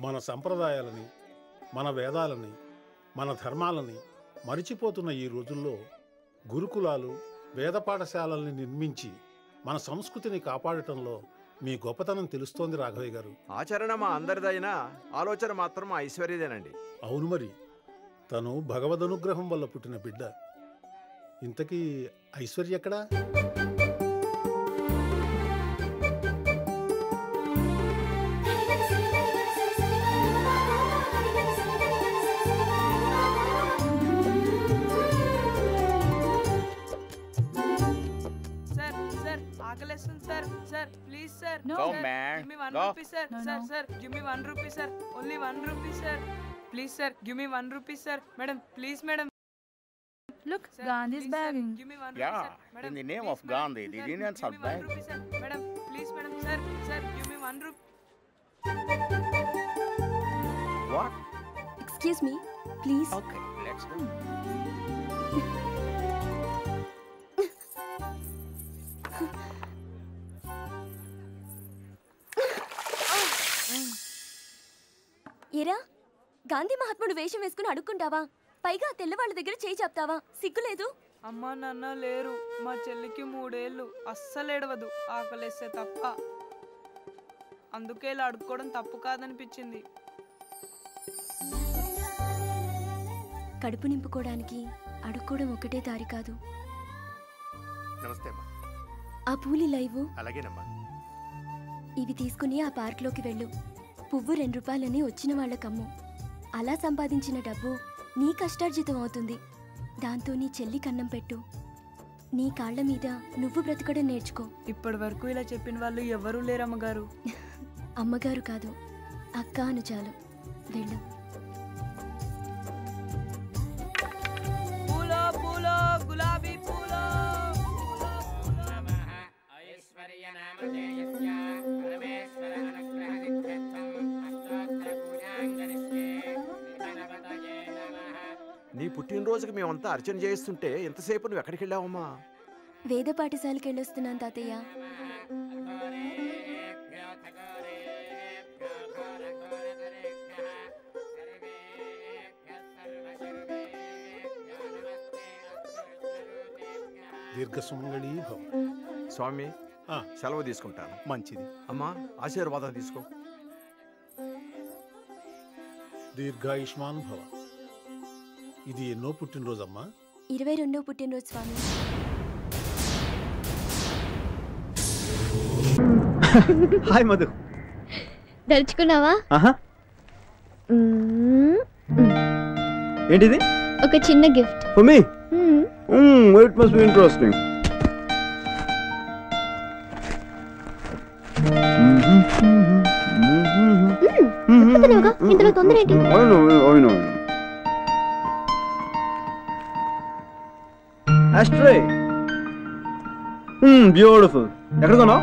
మన సంప్రదాయాలని, మన వేదాలని, మన ధర్మాలని మరిచిపోతున్న ఈ రోజుల్లో గురుకులాలు, వేద పాఠశాలల్ని నిర్మించి మన సంస్కృతిని కాపాడటంలో మీ గొప్పతనం తెలుస్తోంది రాఘవయ్య గారు. ఆచరణ మా అందరిదైనా ఆలోచన మాత్రం మా ఐశ్వర్యదేనండి. అవును, మరి తను భగవదనుగ్రహం వల్ల పుట్టిన బిడ్డ. ఇంతకీ ఐశ్వర్య ఎక్కడా? Sir, please, sir. No. Go, sir. man. Give me 1 rupee, sir. No, sir, no. sir. Give me 1 rupee, sir. Only 1 rupee, sir. Please, sir. Give me 1 rupee, sir. Madam, please, madam. Look, Sir, Gandhi is please, begging. Sir. Give me 1 rupee, Yeah, sir. Madam, in the name please, of madam. Gandhi, the Sir, Indians give are me 1 begging. rupee, sir. Madam, please, madam. Sir, sir. Give me 1 rupee. What? Excuse me, please. Okay, let's go. ఏరా, గాంధీ మహాత్ముడు వేషం వేసుకుని అడుక్కుంటావా? పైగా తెల్లవాళ్ళ దగ్గర చేయి చెప్తావా? సిగ్గులేదు? అమ్మా నాన్న లేరు. మా చెల్లికి 3 ఏళ్ళు. అస్సలు ఏడవదు, ఆకలేస్తే తప్ప. అందుకే ఇలా అడుక్కోవడం తప్పు కాదనిపించింది. కడుపు నింపుకోవడానికి అడుక్కోవడం ఒకటే దారి కాదు. నమస్తే అమ్మా. ఆ పూలి లైవ్ అలాగేనమ్మా. ఇవి తీసుకుని ఆ పార్క్లోకి వెళ్ళు. పువ్వు 2 రూపాయలని వచ్చిన వాళ్ళకమ్ము. అలా సంపాదించిన డబ్బు నీ కష్టార్జితం అవుతుంది. దాంతో నీ చెల్లి కన్నం పెట్టు. నీ కాళ్ల మీద నువ్వు బ్రతకడం నేర్చుకో. ఇప్పటి వరకు ఇలా చెప్పిన వాళ్ళు ఎవరూ లేరమ్మగారు. అమ్మగారు కాదు, అక్క అను చాలు. వెళ్ళు. పూలో పూలో గులాబీ పూలో. నీ పుట్టినరోజుకి మేమంతా అర్చన చేయిస్తుంటే ఎంతసేపు నువ్వు ఎక్కడికి వెళ్ళావమ్మా? వేద పాఠశాలకు వెళ్ళొస్తున్నాను తాతయ్య. దీర్ఘసుమంగళీ భవ. స్వామి, సెలవు తీసుకుంటాను. మంచిది. అమ్మా, ఆశీర్వాదం తీసుకో. దీర్ఘాయుష్మాన్ భవ. ఇది ఎన్నో పుట్టినరోజమ్మా? 22వ పుట్టినరోజు స్వామి. హాయ్ మధు. దర్చుకున్నావా? ఏంటిది? ఒక చిన్న gift for me. It must be interesting. ఇందులో తొందర ఏంటి? Ashtray. Beautiful. ఎక్కడ కొన్నావు?